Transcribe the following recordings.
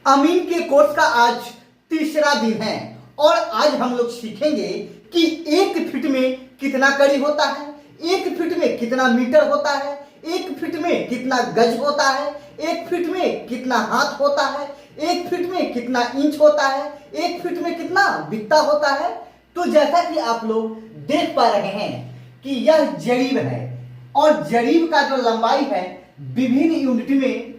अमीन के कोर्स का आज तीसरा दिन है और आज हम लोग सीखेंगे कि 1 फीट में कितना कड़ी होता है, 1 फीट में कितना मीटर होता है, 1 फीट में कितना गज होता है, 1 फीट में कितना हाथ होता है, 1 फीट में कितना इंच होता है, 1 फीट में कितना बित्ता होता है। तो जैसा कि आप लोग देख पा रहे हैं कि यह जरीब है और जरीब का जो लंबाई है विभिन्न यूनिट में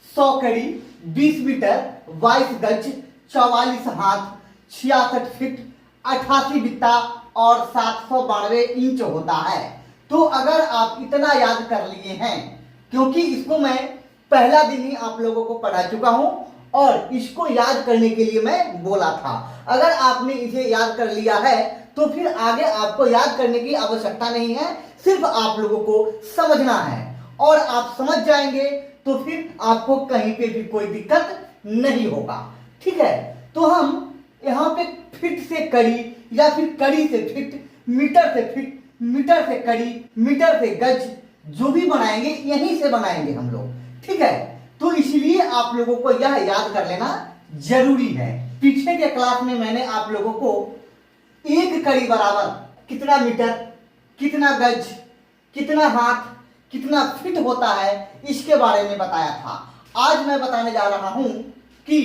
100 कड़ी, 20 मीटर, 22 गज, 44 हाथ, 66 फीट, 88 बित्ता और 792 इंच होता है। तो अगर आप इतना याद कर लिए हैं, क्योंकि इसको मैं पहला दिन ही आप लोगों को पढ़ा चुका हूं और इसको याद करने के लिए मैं बोला था। अगर आपने इसे याद कर लिया है तो फिर आगे आपको याद करने की आवश्यकता नहीं है, सिर्फ आप लोगों को समझना है और आप समझ जाएंगे तो फिर आपको कहीं पे भी कोई दिक्कत नहीं होगा। ठीक है, तो हम यहाँ पे फीट से कड़ी या फिर कड़ी से फीट, मीटर से फीट, मीटर से कड़ी, मीटर से गज जो भी बनाएंगे यहीं से बनाएंगे हम लोग। ठीक है, तो इसलिए आप लोगों को यह याद कर लेना जरूरी है। पीछे के क्लास में मैंने आप लोगों को 1 कड़ी बराबर कितना मीटर, कितना गज, कितना हाथ, कितना फीट होता है इसके बारे में बताया था। आज मैं बताने जा रहा हूं कि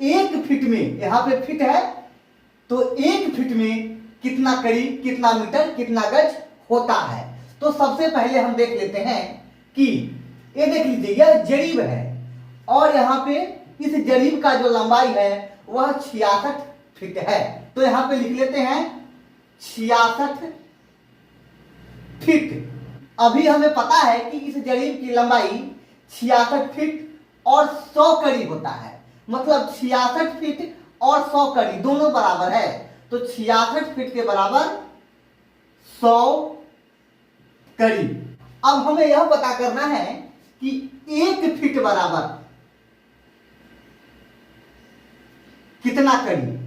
1 फीट में, यहां पे फीट है तो 1 फीट में कितना कड़ी, कितना मीटर, कितना गज होता है। तो सबसे पहले हम देख लेते हैं कि ये देख लीजिए यह जरीब है और यहाँ पे इस जरीब का जो लंबाई है वह 66 फीट है। तो यहाँ पे लिख लेते हैं 66 फीट। अभी हमें पता है कि इस जरीब की लंबाई 66 फीट और 100 कड़ी होता है, मतलब 66 फीट और 100 कड़ी दोनों बराबर है। तो 66 फीट के बराबर 100 कड़ी। अब हमें यह पता करना है कि 1 फीट बराबर कितना कड़ी।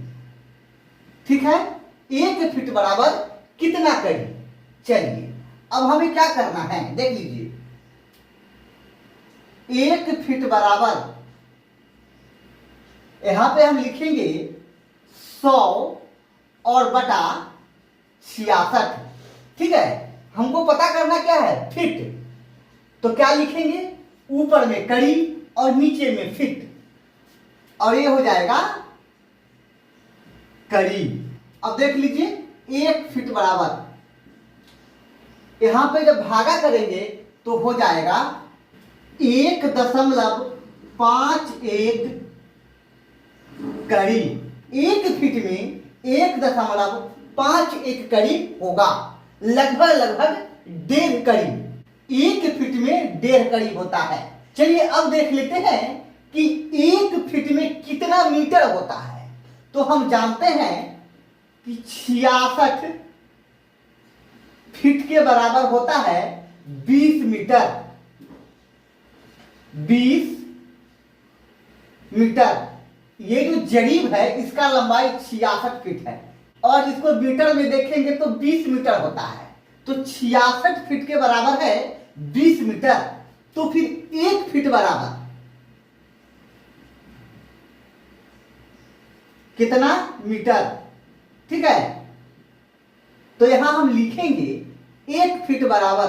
ठीक है, 1 फीट बराबर कितना कड़ी। चलिए अब हमें क्या करना है, देख लीजिए 1 फीट बराबर यहां पे हम लिखेंगे 100 और बटा 66। ठीक है, हमको पता करना क्या है, फीट। तो क्या लिखेंगे, ऊपर में कड़ी और नीचे में फीट और ये हो जाएगा कड़ी। अब देख लीजिए 1 फीट बराबर यहां पे जब भागा करेंगे तो हो जाएगा 1.51 कड़ी। 1 फीट में 1.51 कड़ी होगा, लगभग 1.5 कड़ी। 1 फीट में 1.5 कड़ी होता है। चलिए अब देख लेते हैं कि 1 फीट में कितना मीटर होता है। तो हम जानते हैं कि 66 फीट के बराबर होता है 20 मीटर। 20 मीटर, ये जो जरीब है इसका लंबाई 66 फीट है और इसको मीटर में देखेंगे तो 20 मीटर होता है। तो 66 फीट के बराबर है 20 मीटर। तो फिर 1 फीट बराबर कितना मीटर। ठीक है, तो यहां हम लिखेंगे 1 फीट बराबर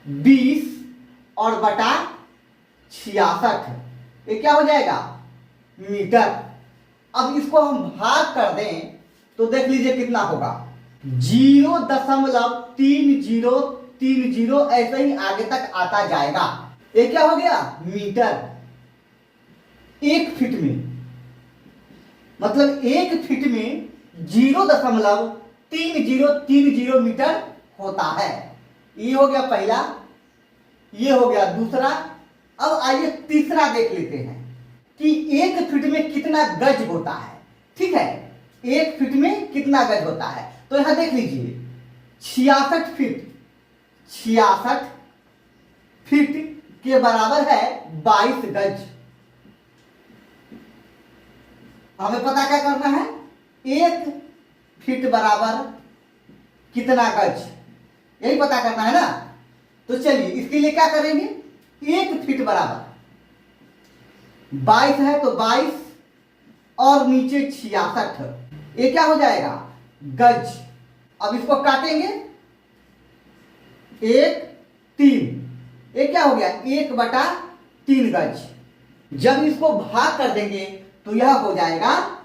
20 और बटा 66, ये क्या हो जाएगा, मीटर। अब इसको हम भाग कर दें तो देख लीजिए कितना होगा, 0.3030 ऐसे ही आगे तक आता जाएगा। ये क्या हो गया, मीटर। 1 फीट में मतलब 1 फीट में 0.3030 मीटर होता है। ये हो गया पहला, ये हो गया दूसरा। अब आइए तीसरा देख लेते हैं कि 1 फीट में कितना गज होता है। ठीक है, 1 फीट में कितना गज होता है। तो यहां देख लीजिए 66 फीट, 66 फीट के बराबर है 22 गज। हमें पता क्या करना है, 1 फीट बराबर कितना गज, यही पता करना है ना। तो चलिए इसके लिए क्या करेंगे, 1 फीट बराबर 22 है तो 22 और नीचे 66, ये क्या हो जाएगा गज। अब इसको काटेंगे 1 3, ये क्या हो गया 1/3 गज। जब इसको भाग कर देंगे तो यह हो जाएगा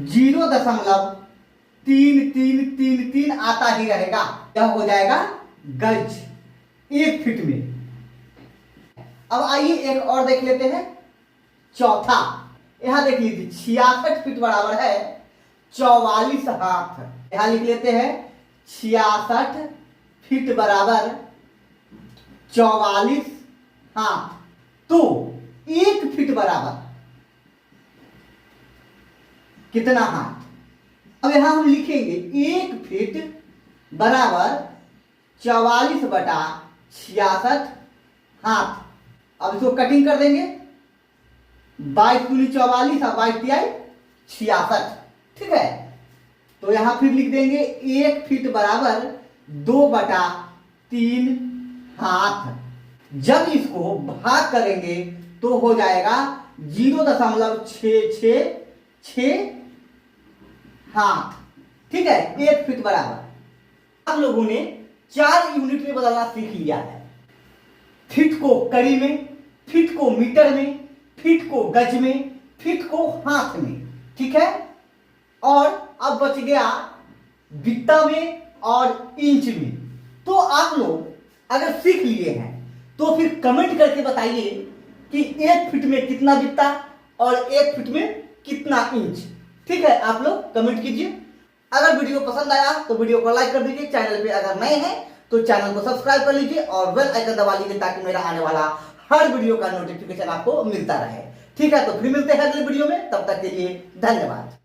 0.3333 आता ही रहेगा, यह हो जाएगा गज 1 फीट में। अब आइए एक और देख लेते हैं, चौथा। यहां देख लीजिए 66 फीट बराबर है 44 हाथ। यहां लिख लेते हैं 66 फीट बराबर 44 हाथ। तो 1 फीट बराबर कितना हाथ? अब यहां हम लिखेंगे 1 फीट बराबर 44/66 हाथ। अब इसको कटिंग कर देंगे, 22 दूनी 44 और 22 तिहाई 66, ठीक है। तो यहां फिर लिख देंगे 1 फीट बराबर 2/3 हाथ। जब इसको भाग करेंगे तो हो जाएगा 0.666 हाथ, ठीक है, 1 फीट बराबर। हम लोगों ने 4 यूनिट में बदलना सीख लिया है, फीट को कड़ी में, फीट को मीटर में, फीट को गज में, फीट को हाथ में, ठीक है। और अब बच गया बित्ता में और इंच में। तो आप लोग अगर सीख लिए हैं तो फिर कमेंट करके बताइए कि 1 फीट में कितना बित्ता और 1 फीट में कितना इंच, ठीक है। आप लोग कमेंट कीजिए। अगर वीडियो पसंद आया तो वीडियो को लाइक कर दीजिए, चैनल पे अगर नए हैं तो चैनल को सब्सक्राइब कर लीजिए और बेल आइकन दबा लीजिए ताकि मेरा आने वाला हर वीडियो का नोटिफिकेशन आपको मिलता रहे, ठीक है। तो फिर मिलते हैं अगले वीडियो में, तब तक के लिए धन्यवाद।